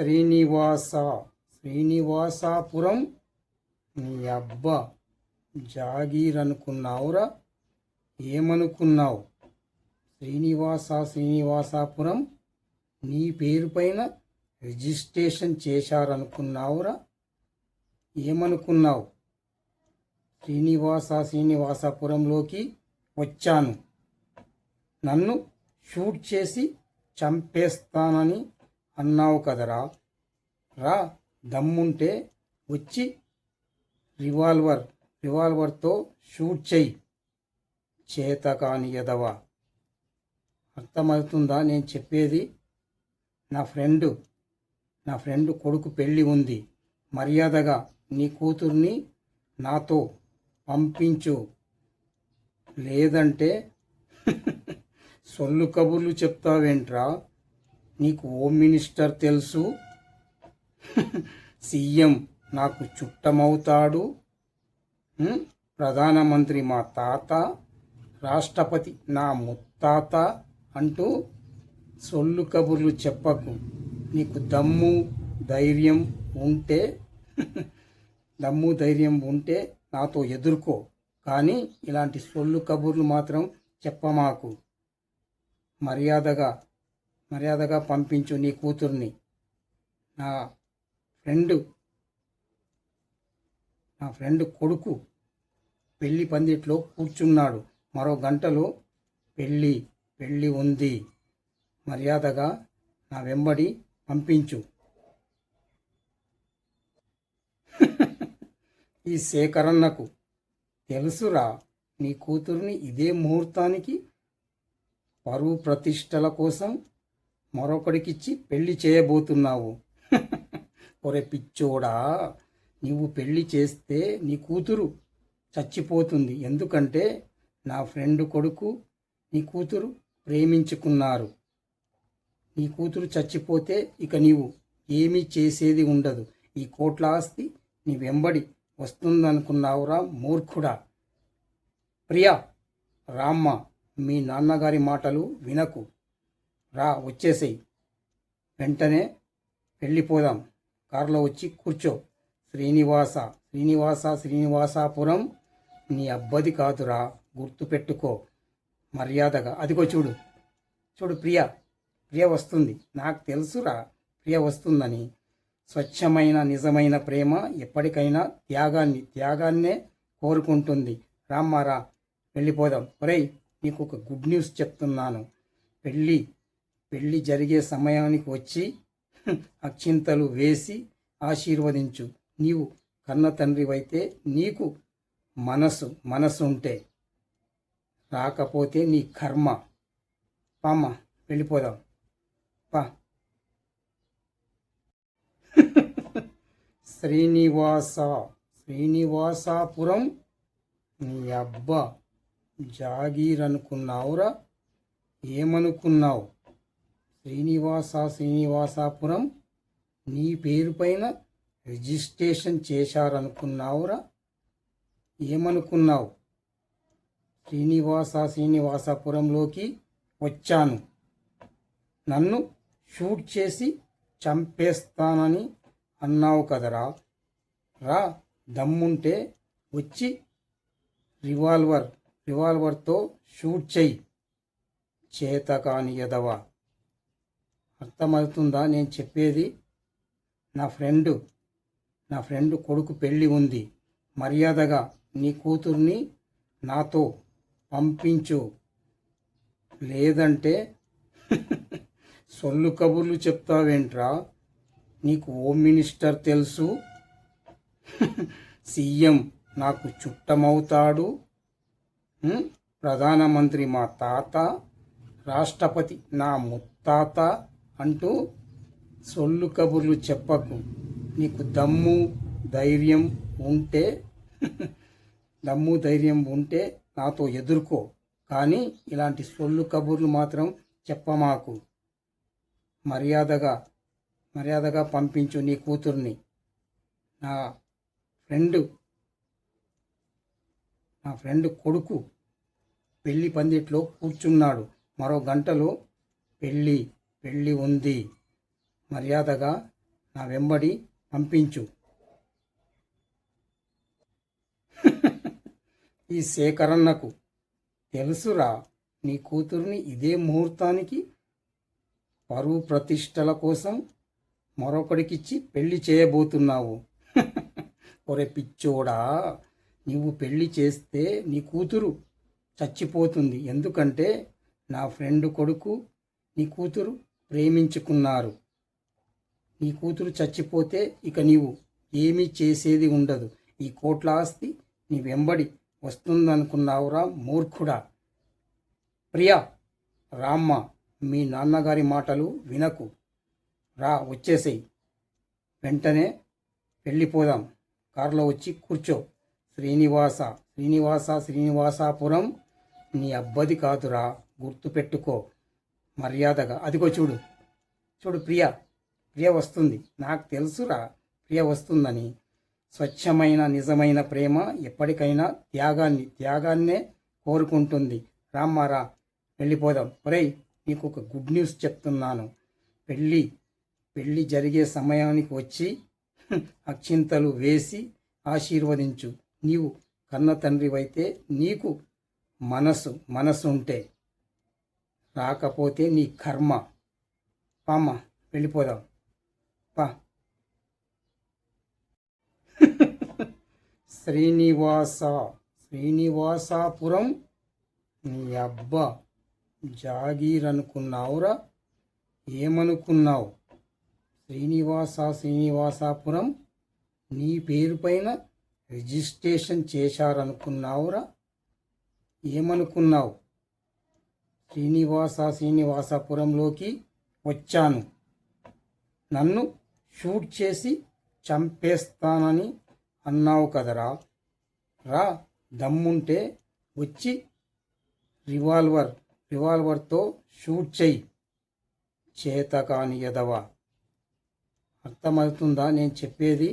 శ్రీనివాస శ్రీనివాసాపురం నీ అబ్బా జాగీర్ అనుకున్నావురా? ఏమనుకున్నావు? శ్రీనివాసాపురం నీ పేరు పైన రిజిస్ట్రేషన్ చేశారనుకున్నావురా? ఏమనుకున్నావు? శ్రీనివాసాపురంలోకి వచ్చాను, నన్ను షూట్ చేసి చంపేస్తానని అన్నావు కదరా? రా, దమ్ముంటే వచ్చి రివాల్వర్తో షూట్ చెయ్యి, చేతకాని ఎదవా. అర్థమవుతుందా నేను చెప్పేది? నా ఫ్రెండ్ కొడుకు పెళ్ళి ఉంది, మర్యాదగా నీ కూతుర్ని నాతో పంపించు, లేదంటే సొల్లు కబుర్లు చెప్తావేంట్రా? నీకు హోమ్ మినిస్టర్ తెలుసు, సీఎం నాకు చుట్టమవుతాడు, ప్రధానమంత్రి మా తాత, రాష్ట్రపతి నా ముత్తాత అంటూ సొల్లు కబుర్లు చెప్పకు. నీకు దమ్ము ధైర్యం ఉంటే నాతో ఎదుర్కో, కానీ ఇలాంటి సొల్లు కబుర్లు మాత్రం చెప్పమాకు. మర్యాదగా పంపించు నీ కూతుర్ని. నా ఫ్రెండ్ కొడుకు పెళ్లి పందిట్లో కూర్చున్నాడు, మరో గంటలో పెళ్ళి ఉంది, మర్యాదగా నా వెంబడి పంపించు. ఈ సేకరణకు తెలుసురా, నీ కూతుర్ని ఇదే ముహూర్తానికి పరువు ప్రతిష్టల కోసం మరొకడికిచ్చి పెళ్లి చేయబోతున్నావు. ఒరే పిచ్చోడా, నీవు పెళ్లి చేస్తే నీ కూతురు చచ్చిపోతుంది. ఎందుకంటే నా ఫ్రెండ్ కొడుకు నీ కూతురు ప్రేమించుకున్నారు. నీ కూతురు చచ్చిపోతే ఇక నీవు ఏమీ చేసేది ఉండదు. ఈ కోట్ల ఆస్తి నీ వెంబడి వస్తుందనుకున్నావురా మూర్ఖుడా. ప్రియా, రామ్మ, మీ నాన్నగారి మాటలు వినకు, రా వచ్చేసేయి, వెంటనే వెళ్ళిపోదాం, కారులో వచ్చి కూర్చో. శ్రీనివాసాపురం నీ అబ్బది కాదురా, గుర్తుపెట్టుకో మర్యాదగా. అదిగో చూడు ప్రియ వస్తుంది, నాకు తెలుసురా ప్రియ వస్తుందని. స్వచ్ఛమైన నిజమైన ప్రేమ ఎప్పటికైనా త్యాగాన్నే కోరుకుంటుంది. రామ్మారా, వెళ్ళిపోదాం. ఒరేయ్, నీకు ఒక గుడ్ న్యూస్ చెప్తున్నాను. పెళ్ళి జరిగే సమయానికి వచ్చి అక్షింతలు వేసి ఆశీర్వదించు. నీవు కన్న తండ్రివైతే నీకు మనసు ఉంటే, రాకపోతే నీ కర్మ. పామ్మ, వెళ్ళిపోదాం పా. శ్రీనివాసాపురం నీ అబ్బా జాగీర్ అనుకున్నావురా? ఏమనుకున్నావు? శ్రీనివాసాపురం నీ పేరు పైన రిజిస్ట్రేషన్ చేశారనుకున్నావురా? ఏమనుకున్నావు? శ్రీనివాసాపురంలోకి వచ్చాను, నన్ను షూట్ చేసి చంపేస్తానని అన్నావు కదరా? రా, దమ్ముంటే వచ్చి రివాల్వర్తో షూట్ చెయ్యి, చేతకాని ఎదవా. అర్థమవుతుందా నేను చెప్పేది? నా ఫ్రెండ్ కొడుకు పెళ్ళి ఉంది, మర్యాదగా నీ కూతుర్ని నాతో పంపించు, లేదంటే సొల్లు కబుర్లు చెప్తావేంట్రా? నీకు హోమ్ మినిస్టర్ తెలుసు, సీఎం నాకు చుట్టమవుతాడు, ప్రధానమంత్రి మా తాత, రాష్ట్రపతి నా ముత్తాత అంటూ సొల్లు కబుర్లు చెప్పకు. నీకు దమ్ము ధైర్యం ఉంటే నాతో ఎదుర్కో, కానీ ఇలాంటి సొల్లు కబుర్లు మాత్రం చెప్పమాకు. మర్యాదగా పంపించు నీ కూతుర్ని. నా ఫ్రెండ్ కొడుకు పెళ్లి పందిట్లో కూర్చున్నాడు, మరో గంటలో పెళ్ళి ఉంది, మర్యాదగా నా వెంబడి పంపించు. ఈ సేకరణకు తెలుసురా, నీ కూతుర్ని ఇదే ముహూర్తానికి పరువు ప్రతిష్టల కోసం మరొకడికిచ్చి పెళ్లి చేయబోతున్నావు. ఒరే పిచ్చోడా, నువ్వు పెళ్లి చేస్తే నీ కూతురు చచ్చిపోతుంది. ఎందుకంటే నా ఫ్రెండ్ కొడుకు నీ కూతురు ప్రేమించుకున్నారు. నీ కూతురు చచ్చిపోతే ఇక నీవు ఏమీ చేసేది ఉండదు. ఈ కోట్ల ఆస్తి నీ వెంబడి వస్తుందనుకున్నావురా మూర్ఖుడా. ప్రియా, రామ్మ, మీ నాన్నగారి మాటలు వినకు. రా, వచ్చేసేయి. వెంటనే వెళ్ళిపోదాం. కారులో వచ్చి కూర్చో. శ్రీనివాసాపురం నీ అబ్బది కాదురా, గుర్తుపెట్టుకో మర్యాదగా. అదిగో చూడు చూడు, ప్రియ వస్తుంది. నాకు తెలుసురా ప్రియ వస్తుందని. స్వచ్ఛమైన నిజమైన ప్రేమ ఎప్పటికైనా త్యాగాన్నే కోరుకుంటుంది. రామ్మారా, వెళ్ళిపోదాం. ఒరేయ్, నీకు ఒక గుడ్ న్యూస్ చెప్తున్నాను. పెళ్ళి జరిగే సమయానికి వచ్చి అక్షింతలు వేసి ఆశీర్వదించు. నీవు కన్న తండ్రివైతే నీకు మనసు ఉంటే, రాకపోతే నీ కర్మ. పామ్మ, వెళ్ళిపోదాం పా. శ్రీనివాసాపురం నీ అబ్బా జాగీర్ అనుకున్నావురా, ఏమనుకున్నావు? శ్రీనివాసాపురం నీ పేరు పైన రిజిస్ట్రేషన్ చేశారనుకున్నావురా, ఏమనుకున్నావు? శ్రీనివాసాపురంలోకి వచ్చాను. నన్ను షూట్ చేసి చంపేస్తానని అన్నావు కదరా. రా, దమ్ముంటే వచ్చి రివాల్వర్తో షూట్ చెయ్యి. చేతకాని ఎదవా. అర్థమవుతుందా నేను చెప్పేది?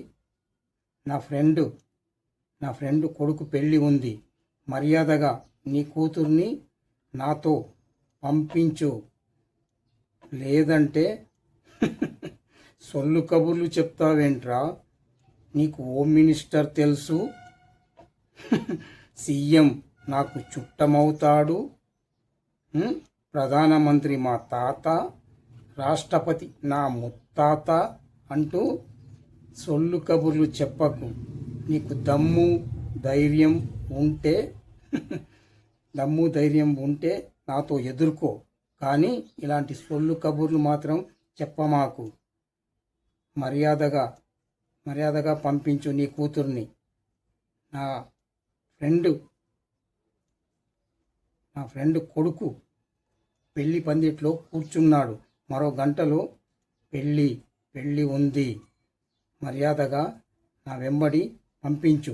నా ఫ్రెండ్ కొడుకు పెళ్ళి ఉంది. మర్యాదగా నీ కూతుర్ని నాతో పంపించు. లేదంటే సొల్లు కబుర్లు చెప్తావేంట్రా? నీకు హోమ్ మినిస్టర్ తెలుసు, సీఎం నాకు చుట్టమవుతాడు, ప్రధానమంత్రి మా తాత, రాష్ట్రపతి నా ముత్తాత అంటూ సొల్లు కబుర్లు చెప్పకు. నీకు దమ్ము ధైర్యం ఉంటే నాతో ఎదుర్కో. కానీ ఇలాంటి సొల్లు కబుర్లు మాత్రం చెప్పమాకు. మర్యాదగా పంపించు నీ కూతుర్ని. నా ఫ్రెండ్ కొడుకు పెళ్లి పందిట్లో కూర్చున్నాడు. మరో గంటలో పెళ్ళి ఉంది. మర్యాదగా నా వెంబడి పంపించు.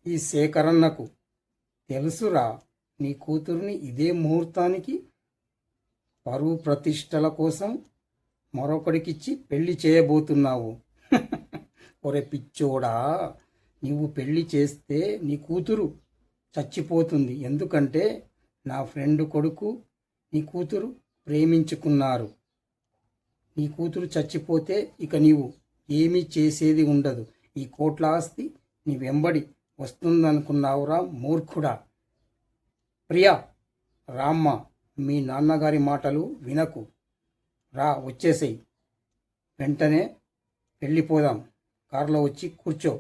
ఈ సేకరణకు తెలుసురా, నీ కూతుర్ని ఇదే ముహూర్తానికి పరువు ప్రతిష్టల కోసం మరొకడికిచ్చి పెళ్లి చేయబోతున్నావు. ఒరే పిచ్చోడా, నువ్వు పెళ్లి చేస్తే నీ కూతురు చచ్చిపోతుంది. ఎందుకంటే నా ఫ్రెండ్ కొడుకు నీ కూతురు ప్రేమించుకున్నారు. నీ కూతురు చచ్చిపోతే ఇక నీవు ఏమీ చేసేది ఉండదు. ఈ కోట్ల ఆస్తి నీ వెంబడి వస్తుందనుకున్నావురా మూర్ఖుడా. ప్రియా, రామ్మ, మీ నాన్నగారి మాటలు వినకు. రా, వచ్చేసేయి. వెంటనే వెళ్ళిపోదాం. కారులో వచ్చి కూర్చో.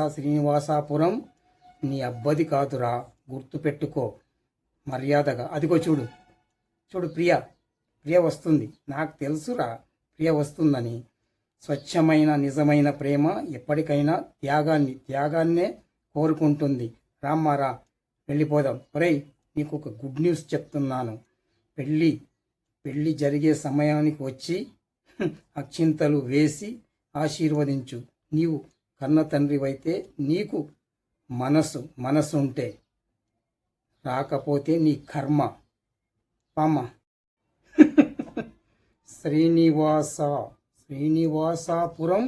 శ్రీనివాసాపురం నీ అబ్బది కాదురా, గుర్తుపెట్టుకో మర్యాదగా. అదిగో చూడు ప్రియ వస్తుంది. నాకు తెలుసురా ప్రియ వస్తుందని. స్వచ్ఛమైన నిజమైన ప్రేమ ఎప్పటికైనా త్యాగాన్నే కోరుకుంటుంది. రామ్మారా, వెళ్ళిపోదాం. ఒరేయ్, నీకు ఒక గుడ్ న్యూస్ చెప్తున్నాను. పెళ్ళి జరిగే సమయానికి వచ్చి అక్షింతలు వేసి ఆశీర్వదించు. నీవు కన్న తండ్రివైతే నీకు మనసు ఉంటే, రాకపోతే నీ కర్మ. పామ. శ్రీనివాసాపురం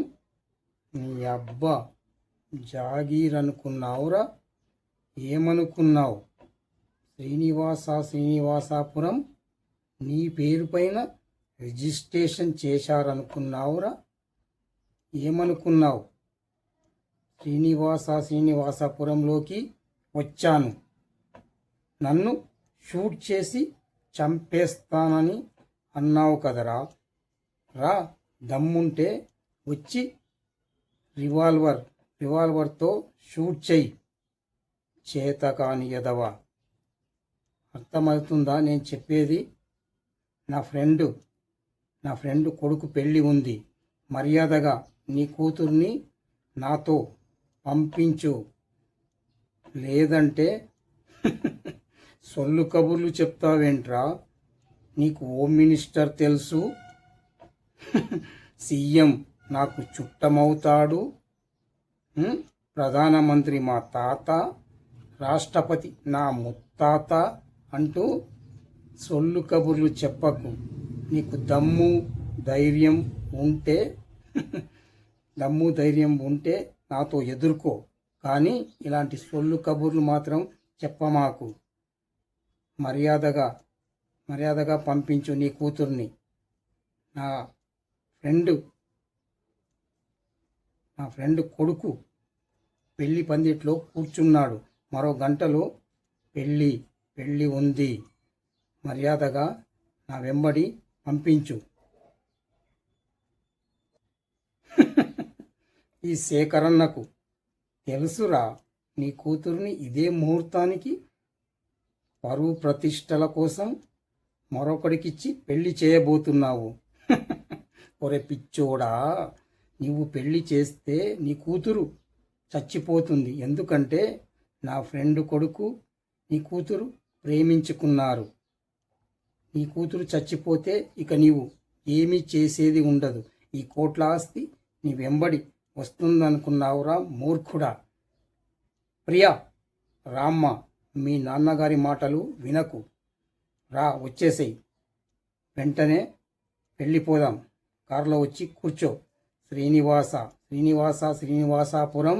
నీ అబ్బా జాగీర్ అనుకున్నావురా, ఏమనుకున్నావు? శ్రీనివాసాపురం నీ పేరు పైన రిజిస్ట్రేషన్ చేశారనుకున్నావురా? ఏమనుకున్నావు? శ్రీనివాసపురంలోకి వచ్చాను, నన్ను షూట్ చేసి చంపేస్తానని అన్నావు కదరా. రా, దమ్ముంటే వచ్చి రివాల్వర్తో షూట్ చెయ్యి. చేతకాని ఎదవ. అర్థమవుతుందా నేను చెప్పేది? నా ఫ్రెండ్ కొడుకు పెళ్ళి ఉంది. మర్యాదగా నీ కూతుర్ని నాతో పంపించు, లేదంటే సొల్లు కబుర్లు చెప్తావేంట్రా? నీకు హోమ్ మినిస్టర్ తెలుసు, సీఎం నాకు చుట్టమవుతాడు, ప్రధానమంత్రి మా తాత, రాష్ట్రపతి నా ముత్తాత అంటూ సొల్లు కబుర్లు చెప్పకు. నీకు దమ్ము ధైర్యం ఉంటే నాతో ఎదుర్కో, కానీ ఇలాంటి సొల్లు కబుర్లు మాత్రం చెప్పమాకు. మర్యాదగా పంపించు నీ కూతుర్ని. నా ఫ్రెండ్ కొడుకు పెళ్లి పందిట్లో కూర్చున్నాడు. మరో గంటలో పెళ్ళి ఉంది. మర్యాదగా నా వెంబడి పంపించు. ఈ సేకరణకు తెలుసురా, నీ కూతుర్ని ఇదే ముహూర్తానికి పరువు ప్రతిష్టల కోసం మరొకడికిచ్చి పెళ్లి చేయబోతున్నావు. ఒరే పిచ్చోడా, నీవు పెళ్లి చేస్తే నీ కూతురు చచ్చిపోతుంది. ఎందుకంటే నా ఫ్రెండ్ కొడుకు నీ కూతురు ప్రేమించుకున్నారు. నీ కూతురు చచ్చిపోతే ఇక నీవు ఏమీ చేసేది ఉండదు. ఈ కోట్ల ఆస్తి నీ వెంబడి వస్తుందనుకున్నావురా మూర్ఖుడా. ప్రియా, రామ్మ, మీ నాన్నగారి మాటలు వినకు. రా, వచ్చేసేయి. వెంటనే వెళ్ళిపోదాం. కారులో వచ్చి కూర్చో. శ్రీనివాసపురం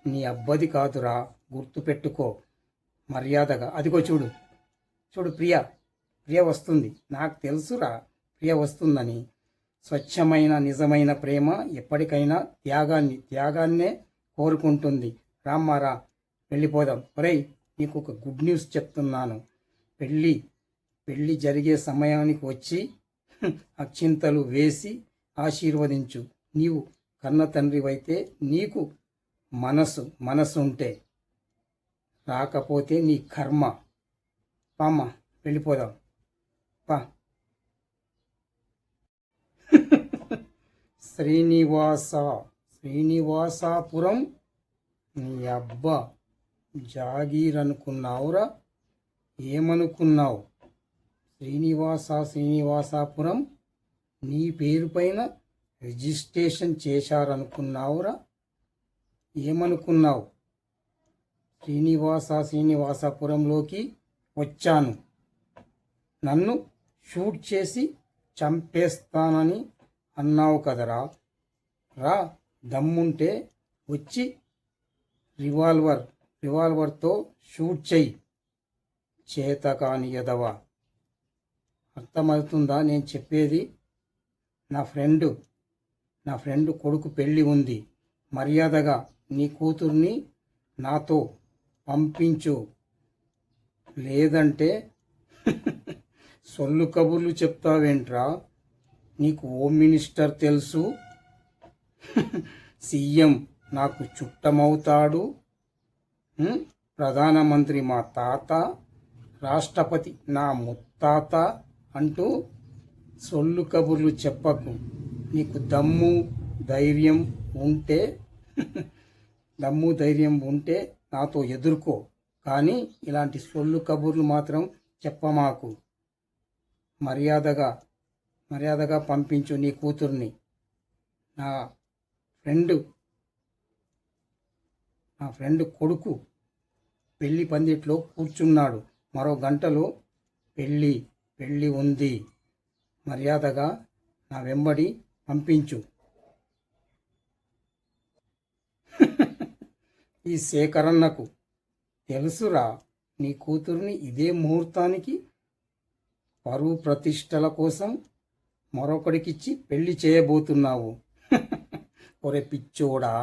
నీ అబ్బది కాదురా, గుర్తుపెట్టుకో. మర్యాదగా అదిగో చూడు ప్రియ వస్తుంది. నాకు తెలుసురా ప్రియ వస్తుందని. స్వచ్ఛమైన నిజమైన ప్రేమ ఎప్పటికైనా త్యాగాన్నే కోరుకుంటుంది. రామ్మారా, వెళ్ళిపోదాం. ఒరేయ్, నీకు ఒక గుడ్ న్యూస్ చెప్తున్నాను. పెళ్ళి జరిగే సమయానికి వచ్చి అక్షింతలు వేసి ఆశీర్వదించు. నీవు కన్న తండ్రివైతే నీకు మనసుంటే, రాకపోతే నీ కర్మ. పామ్మ, వెళ్ళిపోదాం పా. శ్రీనివాసపురం నీ అబ్బా జాగీర్ అనుకున్నావురా? ఏమనుకున్నావు? శ్రీనివాసపురం నీ పేరు పైన రిజిస్ట్రేషన్ చేశారనుకున్నావురా? ఏమనుకున్నావు? శ్రీనివాసపురంలోకి వచ్చాను, నన్ను షూట్ చేసి చంపేస్తానని అన్నావు కదరా. రా, దమ్ముంటే వచ్చి రివాల్వర్తో షూట్ చెయ్యి. చేతకాని ఎదవ. అర్థమవుతుందా నేను చెప్పేది? నా ఫ్రెండ్ కొడుకు పెళ్ళి ఉంది. మర్యాదగా నీ కూతుర్ని నాతో పంపించు, లేదంటే సొల్లు కబుర్లు చెప్తావేంట్రా? నీకు హోమ్ మినిస్టర్ తెలుసు, సీఎం నాకు చుట్టమవుతాడు, ప్రధానమంత్రి మా తాత, రాష్ట్రపతి నా ముత్తాత అంటూ సొల్లు కబుర్లు చెప్పకు. నీకు దమ్ము ధైర్యం ఉంటే నాతో ఎదుర్కో, కానీ ఇలాంటి సొల్లు కబుర్లు మాత్రం చెప్పమాకు. మర్యాదగా పంపించు నీ కూతుర్ని. నా ఫ్రెండ్ కొడుకు పెళ్లి పందిట్లో కూర్చున్నాడు. మరో గంటలో పెళ్ళి ఉంది. మర్యాదగా నా వెంబడి పంపించు. ఈ సేకరణకు తెలుసురా, నీ కూతుర్ని ఇదే ముహూర్తానికి పరువు ప్రతిష్టల కోసం మరొకడికిచ్చి పెళ్లి చేయబోతున్నావు. ఒరే పిచ్చోడా,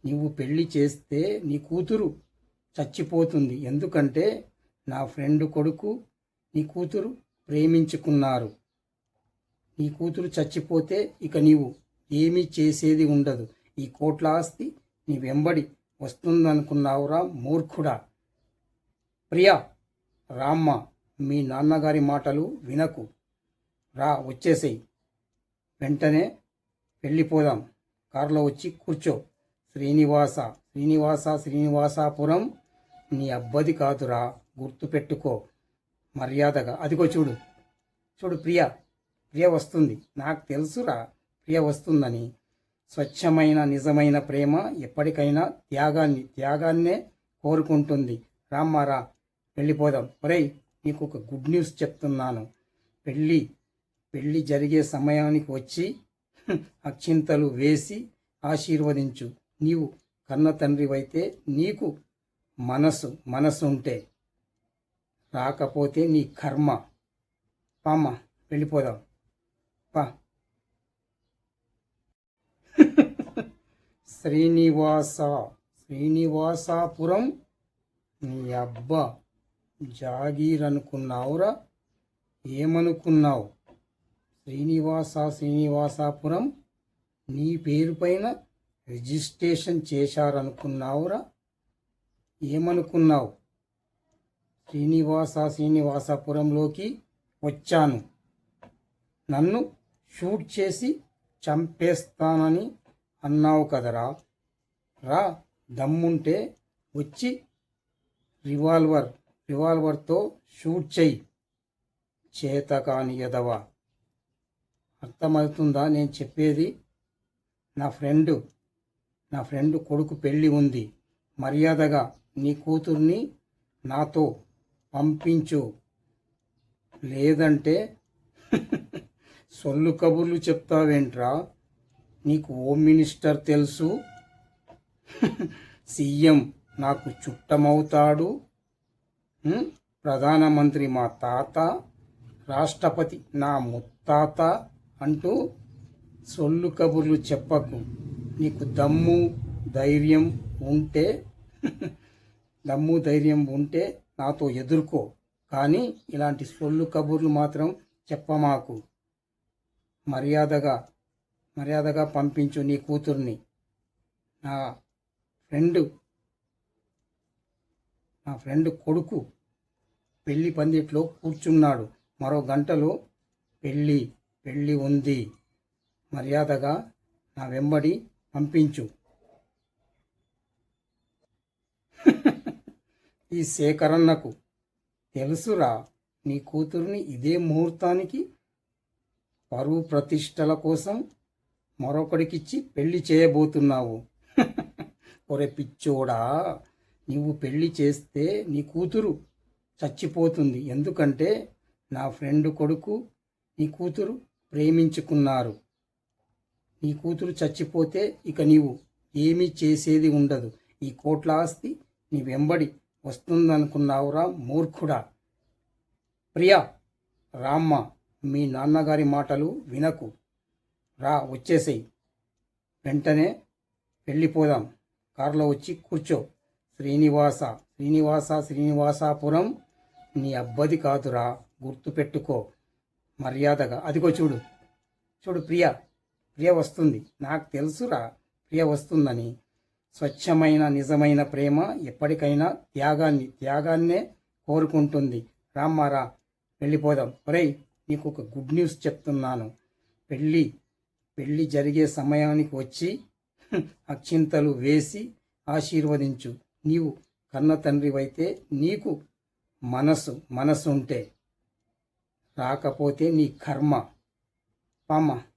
నువ్వు పెళ్లి చేస్తే నీ కూతురు చచ్చిపోతుంది. ఎందుకంటే నా ఫ్రెండ్ కొడుకు నీ కూతురు ప్రేమించుకున్నారు. నీ కూతురు చచ్చిపోతే ఇక నీవు ఏమీ చేసేది ఉండదు. ఈ కోట్ల ఆస్తి నీ వెంబడి వస్తుందనుకున్నావురా మూర్ఖుడా. ప్రియా, రామ్మ, మీ నాన్నగారి మాటలు వినకు. రా, వచ్చేసేయి. వెంటనే వెళ్ళిపోదాం. కారులో వచ్చి కూర్చో. శ్రీనివాసాపురం నీ అబ్బది కాదురా, గుర్తుపెట్టుకో మర్యాదగా. అదిగో చూడు చూడు, ప్రియ వస్తుంది. నాకు తెలుసురా ప్రియ వస్తుందని. స్వచ్ఛమైన నిజమైన ప్రేమ ఎప్పటికైనా త్యాగాన్నే కోరుకుంటుంది. రామ్మారా, వెళ్ళిపోదాం. ఒరేయ్, నీకు ఒక గుడ్ న్యూస్ చెప్తున్నాను. పెళ్ళి జరిగే సమయానికి వచ్చి అక్షింతలు వేసి ఆశీర్వదించు. నీవు కన్న తండ్రివైతే నీకు మనసు ఉంటే, రాకపోతే నీ కర్మ. పామ్మ, వెళ్ళిపోదాం పా. శ్రీనివాసాపురం నీ అబ్బా జాగీర్ అనుకున్నావురా, ఏమనుకున్నావు? శ్రీనివాసాపురం నీ పేరు పైన రిజిస్ట్రేషన్ చేశారనుకున్నావురా, ఏమనుకున్నావు? శ్రీనివాసాపురంలోకి వచ్చాను. నన్ను షూట్ చేసి చంపేస్తానని అన్నావు కదరా. రా, దమ్ముంటే వచ్చి రివాల్వర్తో షూట్ చెయ్యి. చేతకాని ఎదవా. అర్థమవుతుందా నేను చెప్పేది? నా ఫ్రెండ్ కొడుకు పెళ్ళి ఉంది. మర్యాదగా నీ కూతుర్ని నాతో పంపించు. లేదంటే సొల్లు కబుర్లు చెప్తావేంట్రా? నీకు హోమ్ మినిస్టర్ తెలుసు, సీఎం నాకు చుట్టమవుతాడు, ప్రధానమంత్రి మా తాత, రాష్ట్రపతి నా ముత్తాత అంటూ సొల్లు కబుర్లు చెప్పకు. నీకు దమ్ము ధైర్యం ఉంటే నాతో ఎదుర్కో. కానీ ఇలాంటి సొల్లు కబుర్లు మాత్రం చెప్పమాకు. మర్యాదగా పంపించు నీ కూతుర్ని. నా ఫ్రెండ్ కొడుకు పెళ్లి పందిట్లో కూర్చున్నాడు. మరో గంటలో పెళ్ళి ఉంది. మర్యాదగా నా వెంబడి పంపించు. ఈ సేకరణకు తెలుసురా, నీ కూతుర్ని ఇదే ముహూర్తానికి పరువు ప్రతిష్టల కోసం మరొకడికిచ్చి పెళ్లి చేయబోతున్నావు. ఒరే పిచ్చోడా, నువ్వు పెళ్లి చేస్తే నీ కూతురు చచ్చిపోతుంది. ఎందుకంటే నా ఫ్రెండ్ కొడుకు నీ కూతురు ప్రేమించుకున్నారు. నీ కూతురు చచ్చిపోతే ఇక నీవు ఏమీ చేసేది ఉండదు. ఈ కోట్ల ఆస్తి నీ వెంబడి వస్తుందనుకున్నావురా మూర్ఖుడా. ప్రియా, రామ్మ, మీ నాన్నగారి మాటలు వినకు. రా, వచ్చేసేయి. వెంటనే వెళ్ళిపోదాం. కారులో వచ్చి కూర్చో. శ్రీనివాసాపురం నీ అబ్బది కాదురా, గుర్తుపెట్టుకో మర్యాదగా. అదిగో చూడు చూడు, ప్రియ వస్తుంది. నాకు తెలుసురా ప్రియ వస్తుందని. స్వచ్ఛమైన నిజమైన ప్రేమ ఎప్పటికైనా త్యాగాన్నే కోరుకుంటుంది. రామ్మారా, వెళ్ళిపోదాం. ఒరేయ్, నీకు ఒక గుడ్ న్యూస్ చెప్తున్నాను. పెళ్ళి జరిగే సమయానికి వచ్చి అక్షింతలు వేసి ఆశీర్వదించు. నీవు కన్న తండ్రివైతే నీకు మనసు ఉంటే, రాకపోతే నీ కర్మ. పామ్మ,